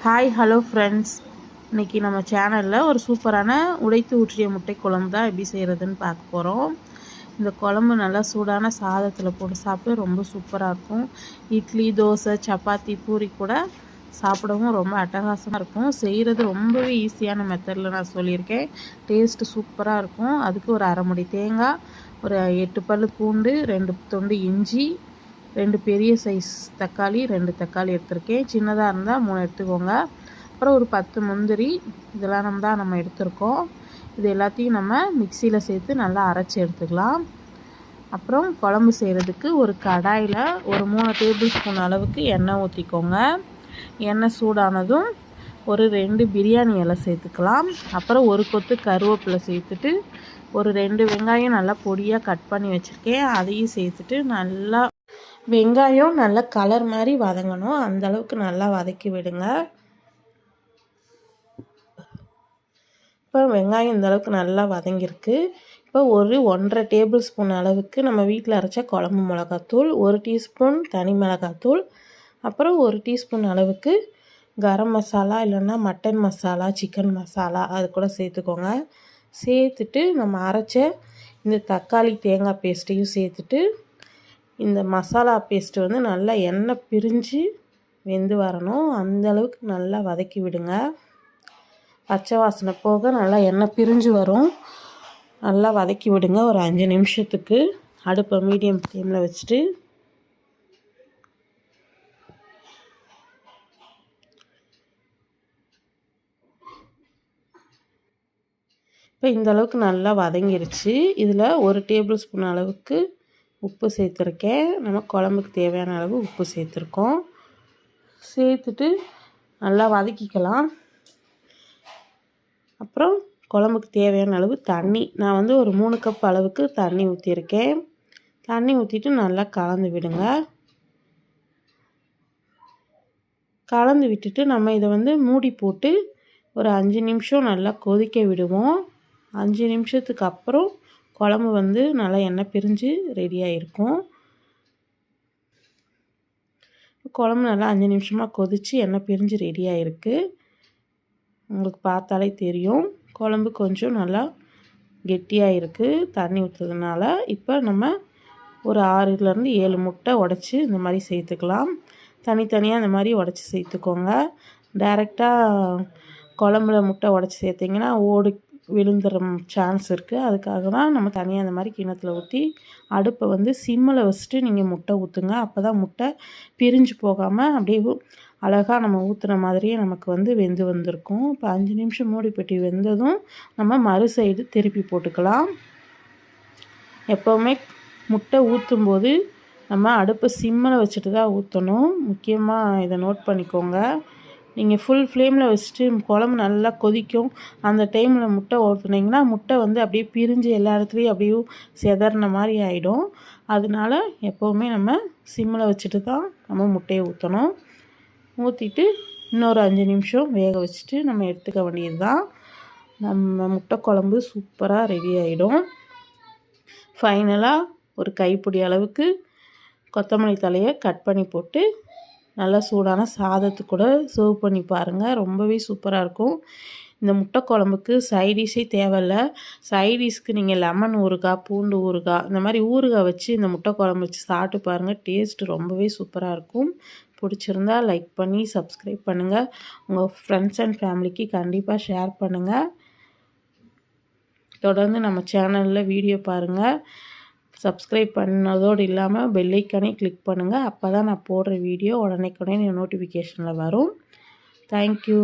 Hi hello friends, இன்றைக்கி நம்ம சேனலில் ஒரு சூப்பரான உடைத்து ஊற்றிய முட்டை குழம்பு தான் எப்படி செய்கிறதுன்னு பார்க்க போகிறோம். இந்த குழம்பு நல்லா சூடான சாதத்தில் போட்டு சாப்பிட்டு ரொம்ப சூப்பராக இருக்கும். இட்லி, தோசை, சப்பாத்தி, பூரி கூட சாப்பிடவும் ரொம்ப அட்டகாசமாக இருக்கும். செய்கிறது ரொம்பவே ஈஸியான மெத்தடில் நான் சொல்லியிருக்கேன். டேஸ்ட்டு சூப்பராக இருக்கும். அதுக்கு ஒரு அரை முடி தேங்காய், ஒரு 8 பல் பூண்டு, 2 துண்டு இஞ்சி, 2 பெரிய சைஸ் தக்காளி, 2 தக்காளி எடுத்திருக்கேன். சின்னதாக இருந்தால் 3 எடுத்துக்கோங்க. அப்புறம் ஒரு 10 முந்திரி, இதெல்லாம் நம்ம எடுத்துருக்கோம். இது எல்லாத்தையும் நம்ம மிக்சியில் சேர்த்து நல்லா அரைச்சி எடுத்துக்கலாம். அப்புறம் குழம்பு செய்கிறதுக்கு ஒரு கடாயில் ஒரு 3 டேபிள் ஸ்பூன் அளவுக்கு எண்ணெய் ஊற்றிக்கோங்க. எண்ணெய் சூடானதும் ஒரு 2 பிரியாணி இலை சேர்த்துக்கலாம். அப்புறம் ஒரு கொத்து கருவேப்பிலை சேர்த்துட்டு ஒரு 2 வெங்காயம் நல்லா பொடியாக கட் பண்ணி வச்சுருக்கேன், அதையும் சேர்த்துட்டு நல்லா வெங்காயம் நல்லா கலர் மாதிரி வதங்கணும். அந்தளவுக்கு நல்லா வதக்கி விடுங்க. இப்போ வெங்காயம் இந்தளவுக்கு நல்லா வதங்கியிருக்கு. இப்போ ஒரு 1.5 டேபிள் ஸ்பூன் அளவுக்கு நம்ம வீட்டில் அரைச்ச குழம்பு மிளகாத்தூள், 1 டீஸ்பூன் தனி மிளகாத்தூள், அப்புறம் 1 டீஸ்பூன் அளவுக்கு கரம் மசாலா, இல்லைன்னா மட்டன் மசாலா, சிக்கன் மசாலா அது கூட சேர்த்துக்கோங்க. சேர்த்துட்டு நம்ம அரைச்ச இந்த தக்காளி தேங்காய் பேஸ்ட்டையும் சேர்த்துட்டு இந்த மசாலா பேஸ்ட்டு வந்து நல்லா எண்ணெய் பிரிஞ்சு வெந்து வரணும். அந்தளவுக்கு நல்லா வதக்கி விடுங்க. பச்சை வாசனை போக நல்லா எண்ணெய் பிரிஞ்சு வரும். நல்லா வதக்கி விடுங்க ஒரு 5 நிமிஷத்துக்கு. அடுப்பை மீடியம் ஃப்ளேமில் வச்சுட்டு இப்போ இந்தளவுக்கு நல்லா வதங்கிருச்சு. இதில் 1 டேபிள் ஸ்பூன் அளவுக்கு உப்பு சேர்த்துருக்கேன். நம்ம குழம்புக்கு தேவையான அளவு உப்பு சேர்த்துருக்கோம். சேர்த்துட்டு நல்லா வதக்கிக்கலாம். அப்புறம் குழம்புக்கு தேவையான அளவு தண்ணி, நான் வந்து ஒரு 3 கப் அளவுக்கு தண்ணி ஊற்றிருக்கேன். தண்ணி ஊற்றிட்டு நல்லா கலந்து விடுங்க. கலந்து விட்டுட்டு நம்ம இதை வந்து மூடி போட்டு ஒரு 5 நிமிஷம் நல்லா கொதிக்க விடுவோம். 5 நிமிஷத்துக்கு அப்புறம் குழம்பு வந்து நல்லா எண்ணெய் பிரிஞ்சு ரெடியாக இருக்கும். குழம்பு நல்லா 5 நிமிஷமாக கொதித்து எண்ணெய் பிரிஞ்சு ரெடியாக இருக்குது. உங்களுக்கு பார்த்தாலே தெரியும் குழம்பு கொஞ்சம் நல்லா கெட்டியாக இருக்குது தண்ணி ஊற்றுறதுனால. இப்போ நம்ம ஒரு 6லேருந்து 7 முட்டை உடச்சி இந்த மாதிரி சேர்த்துக்கலாம். தனித்தனியாக இந்த மாதிரி உடச்சி சேர்த்துக்கோங்க. டைரெக்டாக குழம்புல முட்டை உடச்சி சேர்த்திங்கன்னா ஓடு விழுந்துற சான்ஸ் இருக்குது. அதுக்காக தான் நம்ம தனியாக இந்த மாதிரி கிண்ணத்தில் ஊற்றி அடுப்பை வந்து சிம்மில் வச்சுட்டு நீங்கள் முட்டை ஊற்றுங்க. அப்போ தான் முட்டை பிரிஞ்சு போகாமல் அப்படியே அழகாக நம்ம ஊற்றுன மாதிரியே நமக்கு வந்து வெந்து வந்திருக்கும். இப்போ 5 நிமிஷம் மூடி பெட்டி வெந்ததும் நம்ம மறு சைடு திருப்பி போட்டுக்கலாம். எப்போவுமே முட்டை ஊற்றும்போது நம்ம அடுப்பை சிம்மில் வச்சுட்டு தான் ஊற்றணும். முக்கியமாக இதை நோட் பண்ணிக்கோங்க. நீங்கள் ஃபுல் ஃப்ளேமில் வச்சுட்டு குழம்பு நல்லா கொதிக்கும், அந்த டைமில் முட்டை ஊற்றுனீங்கன்னா முட்டை வந்து அப்படியே பிரிஞ்சு எல்லா இடத்துலையும் அப்படியே செதறின மாதிரி ஆகிடும். அதனால எப்போவுமே நம்ம சிம்மில் வச்சுட்டு தான் நம்ம முட்டையை ஊற்றணும். ஊற்றிட்டு இன்னொரு 5 நிமிஷம் வேக வச்சுட்டு நம்ம எடுத்துக்க வேண்டியது தான். நம்ம முட்டை குழம்பு சூப்பராக ரெடி ஆகிடும். ஃபைனலாக ஒரு கைப்பிடி அளவுக்கு கொத்தமல்லி தலையை கட் பண்ணி போட்டு நல்லா சூடான சாதத்து கூட சர்வ் பண்ணி பாருங்கள். ரொம்பவே சூப்பராக இருக்கும். இந்த முட்டை குழம்புக்கு சைடிஷே தேவையில்ல. சைடிஷ்க்கு நீங்கள் லெமன் ஊறுகாய், பூண்டு ஊறுகாய், இந்த மாதிரி ஊறுகாய் வச்சு இந்த முட்டை குழம்பு வச்சு சாப்பிட்டு பாருங்கள். டேஸ்ட்டு ரொம்பவே சூப்பராக இருக்கும். பிடிச்சிருந்தா லைக் பண்ணி சப்ஸ்கிரைப் பண்ணுங்கள். உங்கள் ஃப்ரெண்ட்ஸ் அண்ட் ஃபேமிலிக்கு கண்டிப்பாக ஷேர் பண்ணுங்கள். தொடர்ந்து நம்ம சேனலில் வீடியோ பாருங்கள். சப்ஸ்கிரைப் பண்ணதோடு இல்லாமல் பெல் ஐக்கானே கிளிக் பண்ணுங்கள். அப்போ தான் நான் போடுற வீடியோ உடனே நோட்டிஃபிகேஷனில் வரும். தேங்க்யூ.